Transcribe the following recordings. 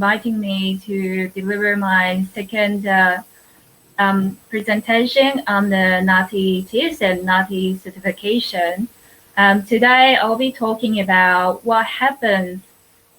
inviting me to deliver my second presentation on the NAATI TIS and NAATI certification. Today, I'll be talking about what happens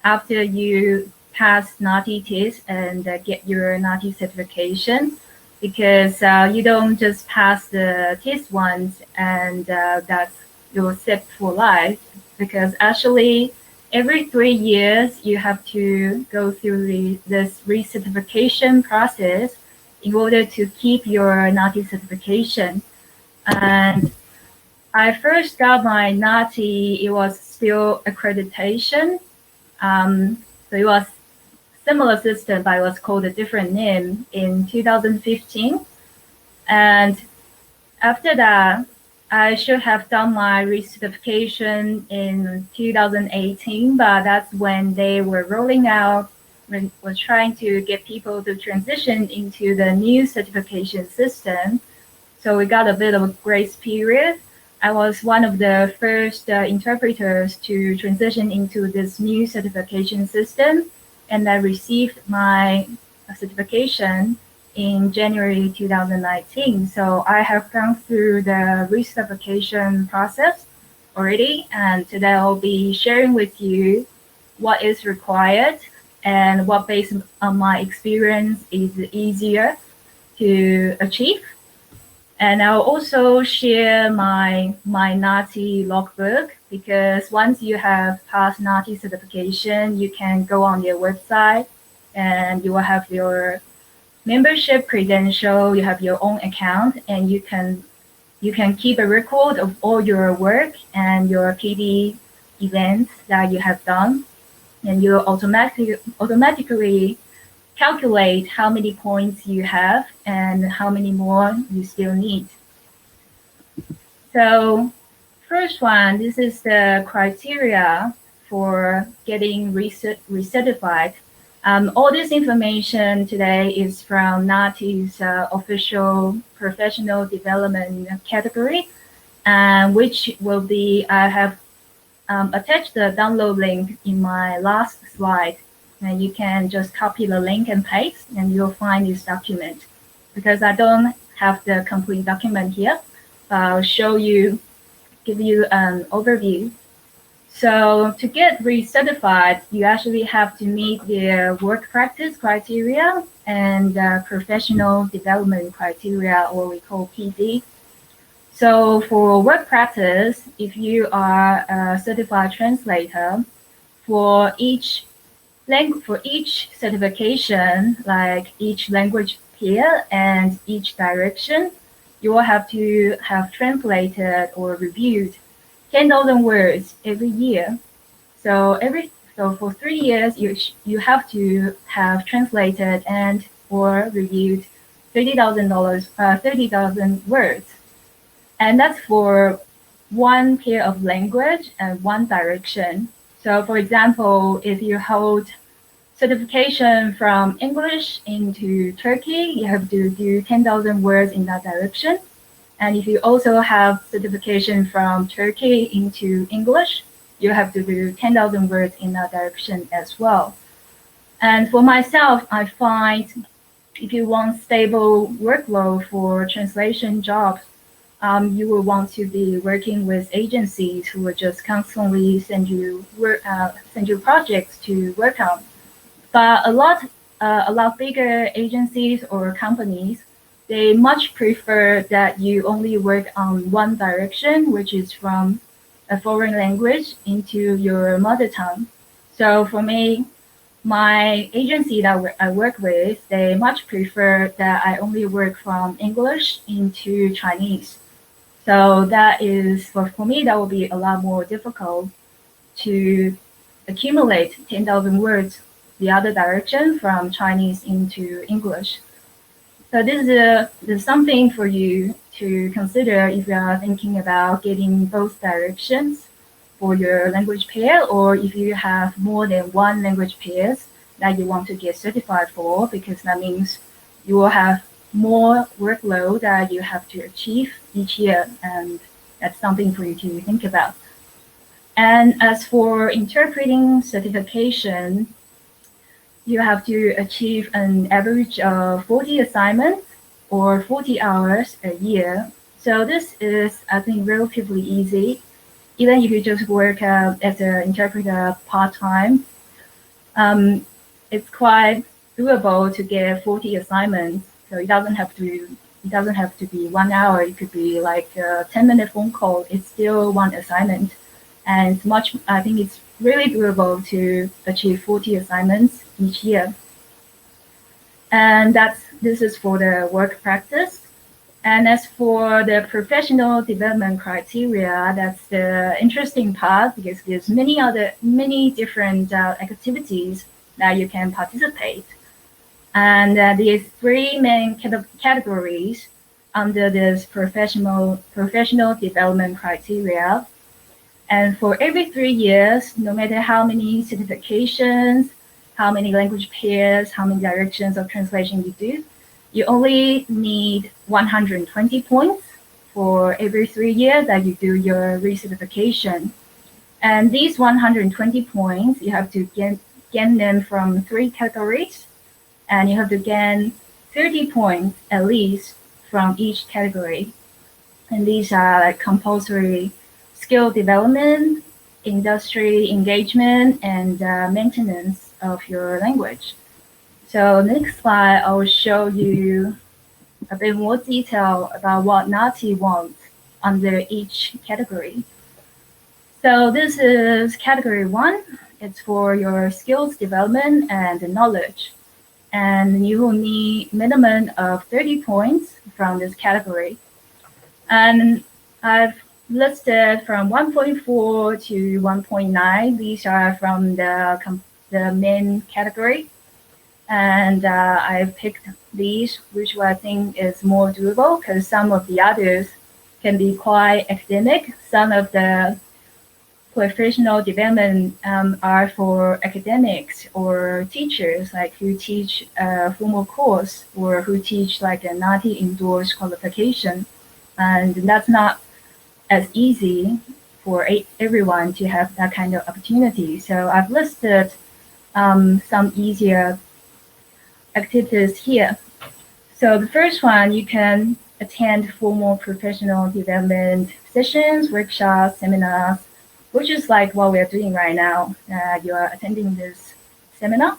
after you pass NAATI TIS and get your NAATI certification, because you don't just pass the TIS once and that's your set for life, because actually every 3 years you have to go through this recertification process in order to keep your NAATI certification. And I first got my NAATI, it was still accreditation. So it was similar system, but it was called a different name in 2015. And after that, I should have done my recertification in 2018, but that's when they were rolling out, when was trying to get people to transition into the new certification system. So we got a bit of a grace period. I was one of the first interpreters to transition into this new certification system, and I received my certification in January 2019. So I have gone through the recertification process already, and today I'll be sharing with you what is required and what, based on my experience, is easier to achieve. And I'll also share my NAATI logbook, because once you have passed NAATI certification, you can go on their website and you will have your membership credential, you have your own account, and you can keep a record of all your work and your PD events that you have done, and you automatically calculate how many points you have and how many more you still need. So first one, this is the criteria for getting recertified. All this information today is from NAATI's official professional development category, which will be, I have attached the download link in my last slide. And you can just copy the link and paste, and you'll find this document. Because I don't have the complete document here, but I'll show you, give you an overview. So to get recertified, you actually have to meet the work practice criteria and professional development criteria, or we call PD. So for work practice, if you are a certified translator, for each certification, like each language pair and each direction, you will have to have translated or reviewed 10,000 words every year. So for 3 years, you have to have translated and or reviewed 30,000 words, and that's for one pair of language and one direction. So for example, if you hold certification from English into Turkey, you have to do 10,000 words in that direction. And if you also have certification from Turkey into English, you have to do 10,000 words in that direction as well. And for myself, I find if you want stable workload for translation jobs, you will want to be working with agencies who will just constantly send you projects to work on. But a lot bigger agencies or companies, they much prefer that you only work on one direction, which is from a foreign language into your mother tongue. So for me, my agency that I work with, they much prefer that I only work from English into Chinese. So that is, for me, that will be a lot more difficult to accumulate 10,000 words the other direction from Chinese into English. So this is something for you to consider if you are thinking about getting both directions for your language pair, or if you have more than one language pairs that you want to get certified for, because that means you will have more workload that you have to achieve each year, and that's something for you to think about. And as for interpreting certification, you have to achieve an average of 40 assignments or 40 hours a year. So this is, I think, relatively easy. Even if you just work as an interpreter part-time, it's quite doable to get 40 assignments. So it doesn't have to be 1 hour. It could be like a 10-minute phone call. It's still one assignment, and I think it's really doable to achieve 40 assignments each year. And this is for the work practice. And as for the professional development criteria, that's the interesting part because there's many different activities that you can participate. And there's three main categories under this professional development criteria. And for every 3 years, no matter how many certifications, how many language pairs, how many directions of translation you do, you only need 120 points for every 3 years that you do your recertification. And these 120 points, you have to gain them from 3 categories, and you have to gain 30 points at least from each category. And these are like compulsory skill development, industry engagement, and maintenance of your language. So next slide, I will show you a bit more detail about what NAATI wants under each category. So this is category 1. It's for your skills development and knowledge. And you will need minimum of 30 points from this category. And I've listed from 1.4 to 1.9. These are from the main category. And I've picked these, which I think is more doable because some of the others can be quite academic. Some of the professional development are for academics or teachers, like who teach a formal course or who teach like a NAATI endorsed qualification. And that's not as easy for everyone to have that kind of opportunity. So I've listed some easier activities here. So the first one, you can attend formal professional development sessions, workshops, seminars, which is like what we're doing right now. You are attending this seminar.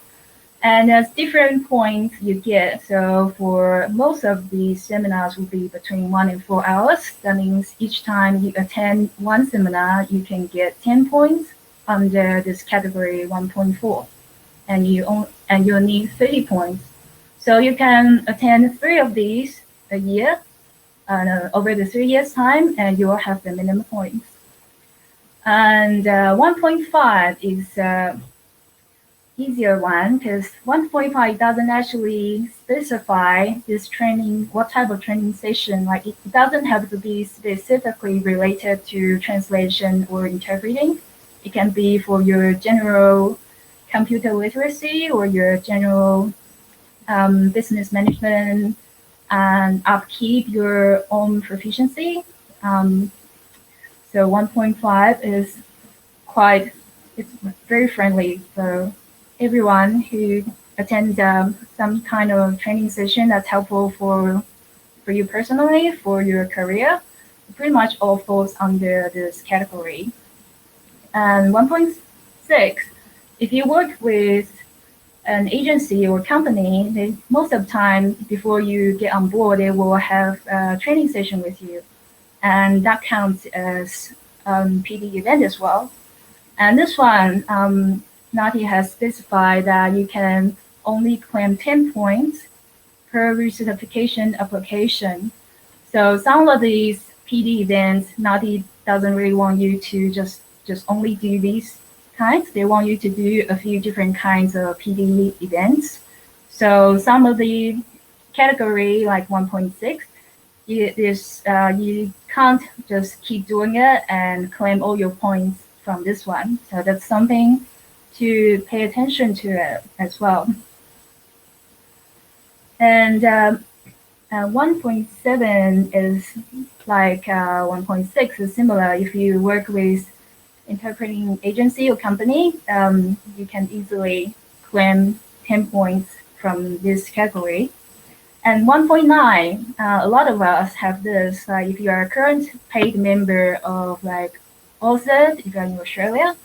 And there's different points you get. So for most of these seminars will be between 1 and 4 hours. That means each time you attend one seminar, you can get 10 points under this category 1.4. And you'll need 30 points. So you can attend 3 of these a year over the 3 years time, and you will have the minimum points. And 1.5 is easier one because 1.5 doesn't actually specify this training, what type of training session. Like it doesn't have to be specifically related to translation or interpreting. It can be for your general computer literacy or your general business management and upkeep your own proficiency. So 1.5 is it's very friendly for everyone who attends some kind of training session that's helpful for you personally, for your career. It pretty much all falls under this category. And 1.6, if you work with an agency or company, most of the time before you get on board, they will have a training session with you. And that counts as PD event as well. And this one, NAATI has specified that you can only claim 10 points per recertification application. So some of these PD events, NAATI doesn't really want you to just only do these kinds. They want you to do a few different kinds of PD events. So some of the category, like 1.6, you can't just keep doing it and claim all your points from this one. So that's something to pay attention to it as well. And 1.7 is like 1.6 is similar. If you work with interpreting agency or company, you can easily claim 10 points from this category. And 1.9, a lot of us have this. If you are a current paid member of like OZ, if you're in Australia,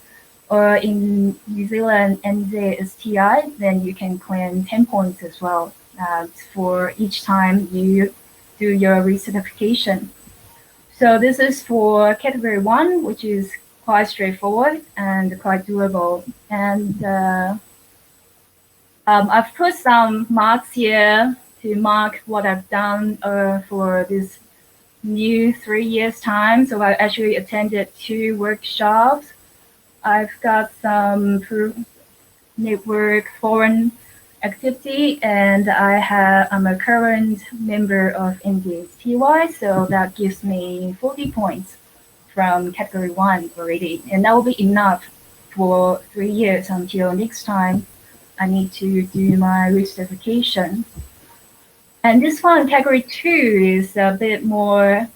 or in New Zealand NZSTI, then you can claim 10 points as well for each time you do your recertification. So this is for category 1, which is quite straightforward and quite doable. And I've put some marks here to mark what I've done for this new 3 years time. So I actually attended 2 workshops. I've got some network foreign activity, and I'm a current member of NDSTY, so that gives me 40 points from category 1 already, and that will be enough for 3 years until next time I need to do my recertification. And this one, category 2, is a bit more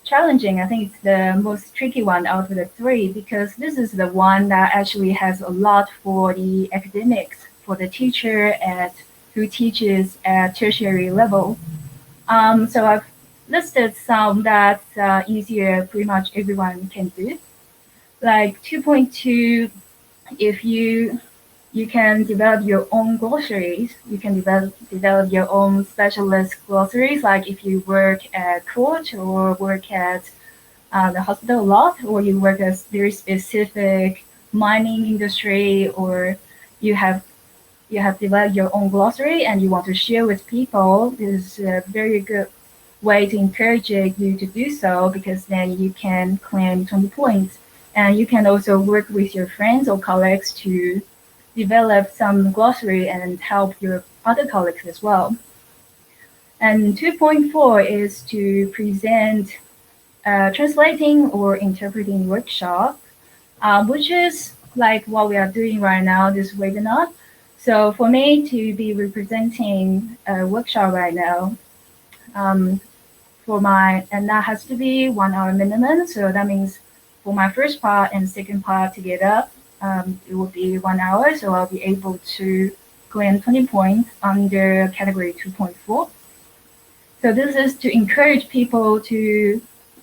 challenging. I think it's the most tricky one out of the 3, because this is the one that actually has a lot for the academics, for the teacher who teaches at tertiary level. So I've listed some that's easier, pretty much everyone can do. Like 2.2, if you can develop your own glossaries. You can develop your own specialist glossaries, like if you work at court or work at the hospital a lot, or you work at very specific mining industry, or you have developed your own glossary and you want to share with people. This is a very good way to encourage you to do so, because then you can claim 20 points. And you can also work with your friends or colleagues to develop some glossary and help your other colleagues as well. And 2.4 is to present translating or interpreting workshop, which is like what we are doing right now, this webinar. So for me to be representing a workshop right now, and that has to be 1 hour minimum. So that means for my first part and second part together, it will be 1 hour. So I'll be able to claim 20 points under category 2.4. So this is to encourage people to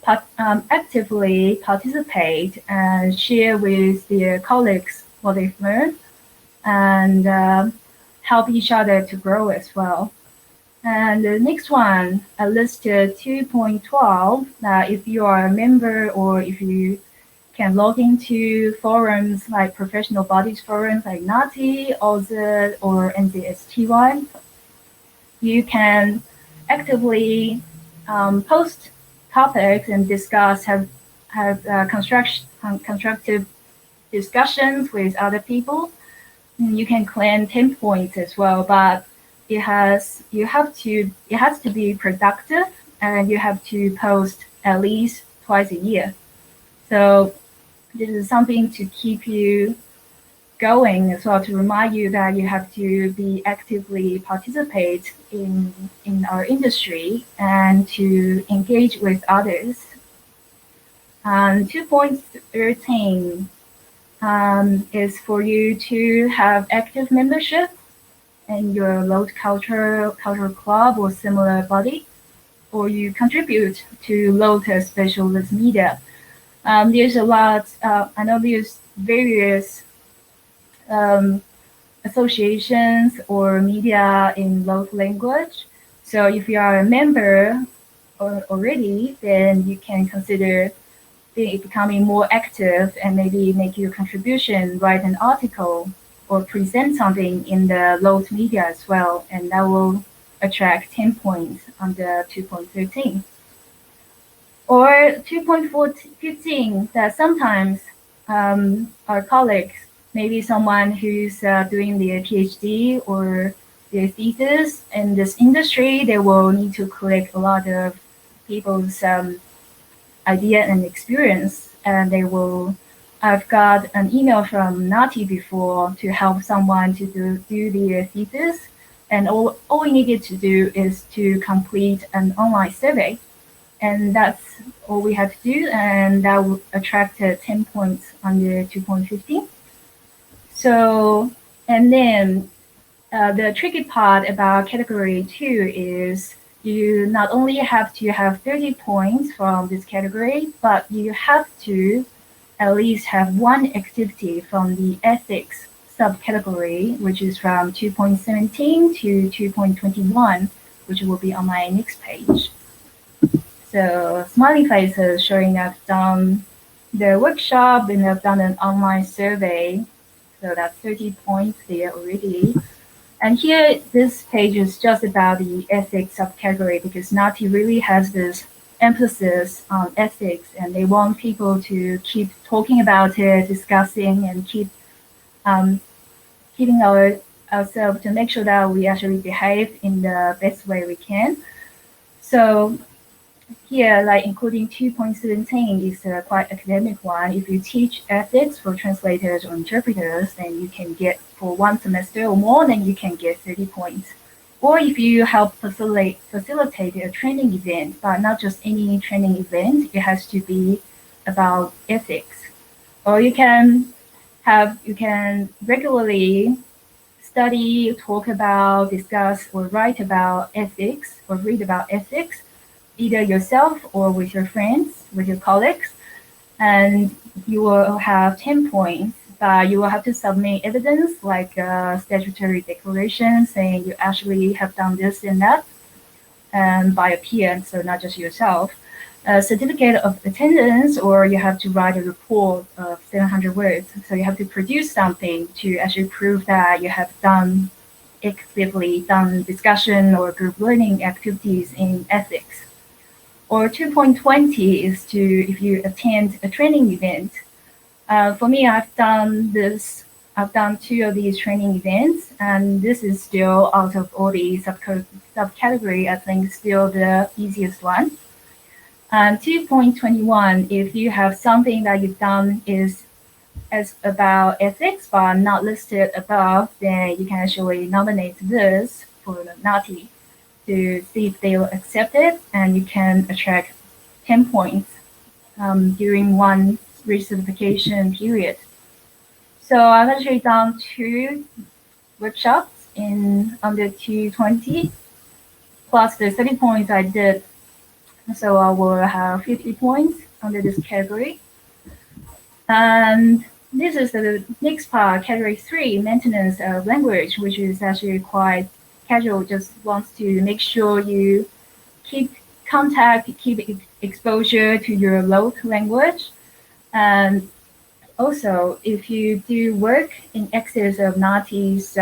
actively participate and share with their colleagues what they've learned, and help each other to grow as well. And the next one, I listed 2.12, that if you are a member or if you can log into forums like professional bodies forums like NAATI, OZ, or NZSTY, you can actively post topics and have constructive discussions with other people. You can claim 10 points as well, but it has to be productive, and you have to post at least twice a year. So this is something to keep you going as well, to remind you that you have to be actively participate in our industry and to engage with others. 2.13 is for you to have active membership in your local cultural club or similar body, or you contribute to local specialist media. There's a lot. I know there's various associations or media in local language. So if you are a member already, then you can consider becoming more active and maybe make your contribution, write an article or present something in the local media as well, and that will attract 10 points under 2.13. Or 2.15, that sometimes our colleagues, maybe someone who's doing their PhD or their thesis in this industry, they will need to collect a lot of people's idea and experience, and I've got an email from NAATI before to help someone to do their thesis, and all we needed to do is to complete an online survey, and that's all we had to do, and that would attract 10 points under 2.15. So, and then the tricky part about category 2 is you not only have to have 30 points from this category, but you have to at least have one activity from the ethics subcategory, which is from 2.17 to 2.21, which will be on my next page. So smiley faces showing I've done the workshop and I've done an online survey. So that's 30 points there already. And here, this page is just about the ethics subcategory because NAATI really has this emphasis on ethics, and they want people to keep talking about it, discussing, and keeping ourselves to make sure that we actually behave in the best way we can. So here, like including 2.17 is a quite academic one. If you teach ethics for translators or interpreters, then you can get for one semester or more, then you can get 30 points. Or if you help facilitate a training event, but not just any training event, it has to be about ethics. Or you can regularly study, talk about, discuss, or write about ethics, or read about ethics, either yourself or with your friends, with your colleagues, and you will have 10 points, but you will have to submit evidence like a statutory declaration saying you actually have done this and that, and by a peer, so not just yourself. A certificate of attendance, or you have to write a report of 700 words. So you have to produce something to actually prove that you have actively done discussion or group learning activities in ethics. Or 2.20 is to if you attend a training event. For me, I've done 2 of these training events, and this is still out of all the subcategory, I think still the easiest one. And 2.21, if you have something that you've done is about ethics but not listed above, then you can actually nominate this for the NAATI to see if they will accept it, and you can attract 10 points during one recertification period. So I've actually done 2 workshops in under 220, plus the 30 points I did. So I will have 50 points under this category. And this is the next part, category 3, maintenance of language, which is actually quite casual, just wants to make sure you keep contact, keep exposure to your local language. And also, if you do work in excess of NAATI's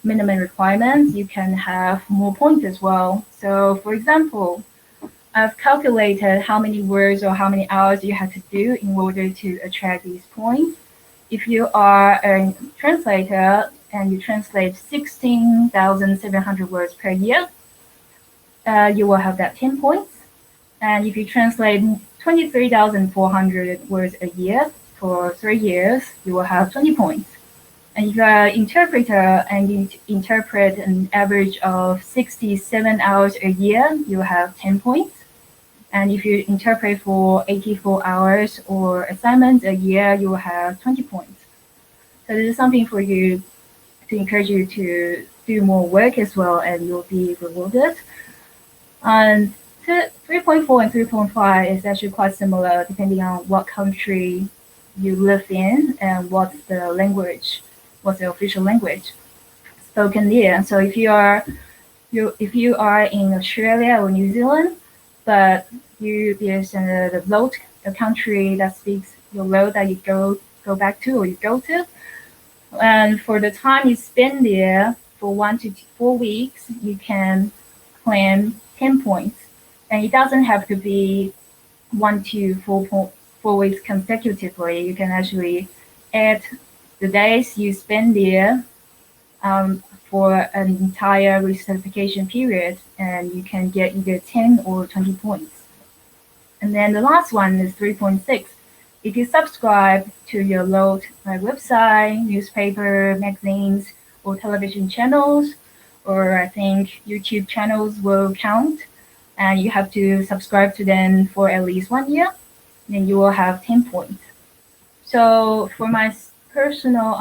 minimum requirements, you can have more points as well. So for example, I've calculated how many words or how many hours you have to do in order to attract these points. If you are a translator and you translate 16,700 words per year, you will have that 10 points. And if you translate 23,400 words a year for 3 years, you will have 20 points. And if you are an interpreter and you interpret an average of 67 hours a year, you will have 10 points. And if you interpret for 84 hours or assignments a year, you will have 20 points. So this is something for you to encourage you to do more work as well, and you'll be rewarded. And 3.4 and 3.5 is actually quite similar depending on what country you live in and what's the language, what's the official language spoken there. So if you are in Australia or New Zealand, but there's a country that speaks your road that you go back to or you go to, and for the time you spend there for 1 to 4 weeks, you can claim 10 points, and it doesn't have to be 1 to 4 weeks consecutively. You can actually add the days you spend there for an entire recertification period, and you can get either 10 or 20 points. And then the last one is 3.6. If you subscribe to your local website, newspaper, magazines, or television channels, or I think YouTube channels will count, and you have to subscribe to them for at least 1 year, then you will have 10 points. So for my personal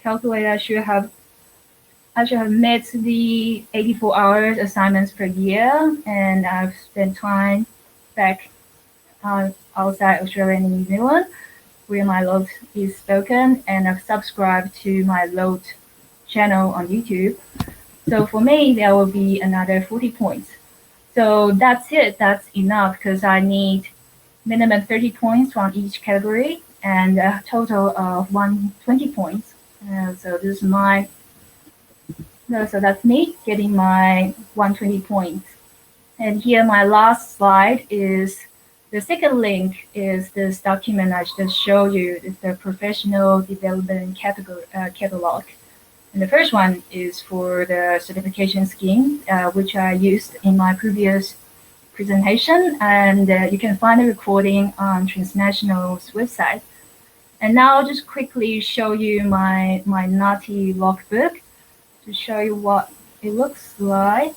calculator, actually have met the 84 hours assignments per year, and I've spent time back outside Australia and New Zealand where my log is spoken, and I've subscribed to my Log channel on YouTube. So for me, there will be another 40 points. So that's it. That's enough because I need minimum 30 points from each category and a total of 120 points. So this is my, so that's me getting my 120 points. And here my last slide is the second link is this document I just showed you. It's the professional development catalog. And the first one is for the certification scheme, which I used in my previous presentation. And you can find the recording on Transnational's website. And now I'll just quickly show you my NAATI logbook to show you what it looks like.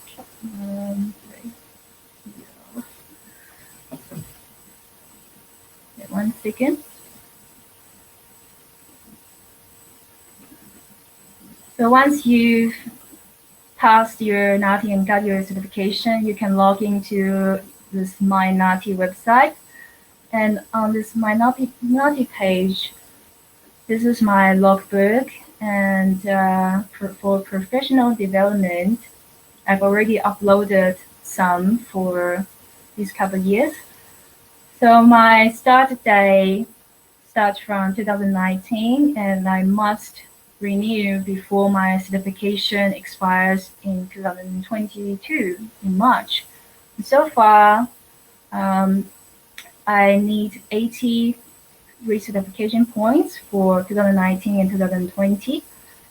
One second. So once you've passed your NAATI and got your certification, you can log into this My NAATI website. And on this My NAATI page, this is my logbook. And for professional development, I've already uploaded some for these couple of years. So my start date starts from 2019, and I must renew before my certification expires in 2022 in March. And so far, I need 80 recertification points for 2019 and 2020,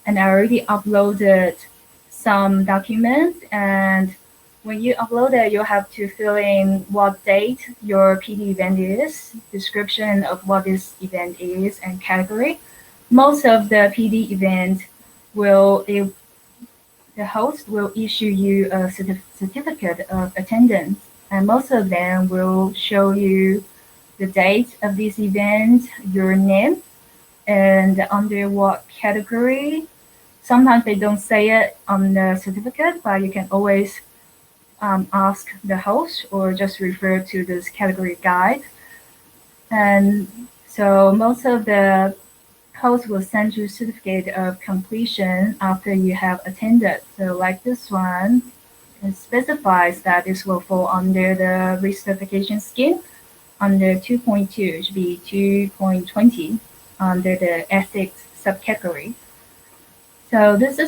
and I already uploaded some documents. And when you upload it, you have to fill in what date your PD event is, description of what this event is, and category. Most of the PD event the host will issue you a certificate of attendance, and most of them will show you the date of this event, your name, and under what category. Sometimes they don't say it on the certificate, but you can always ask the host or just refer to this category guide. And so most of the hosts will send you certificate of completion after you have attended. So like this one, it specifies that this will fall under the recertification scheme under 2.2, it should be 2.20 under the ethics subcategory. So this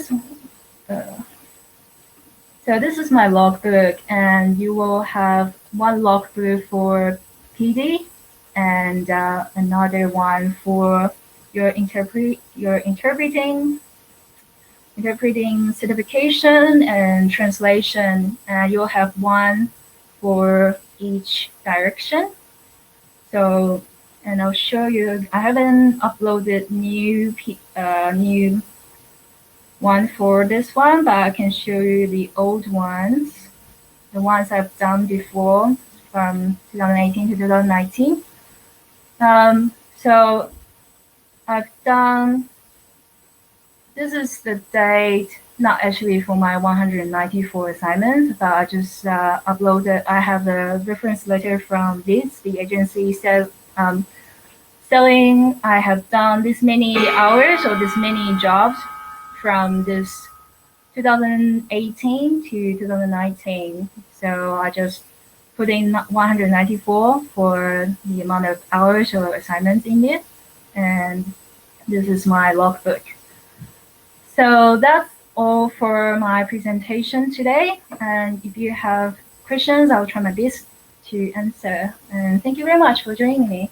is my logbook, and you will have one logbook for PD and another one for your interpreting certification and translation. And you'll have one for each direction. So, and I'll show you. I haven't uploaded new one for this one, but I can show you the old ones, the ones I've done before from 2018 to 2019. So I've done, this is the date, not actually for my 194 assignments, but I just uploaded, I have a reference letter from this, the agency said, selling, I have done this many hours or this many jobs from this 2018 to 2019. So I just put in 194 for the amount of hours or assignments in it. And this is my logbook. So that's all for my presentation today. And if you have questions, I'll try my best to answer. And thank you very much for joining me.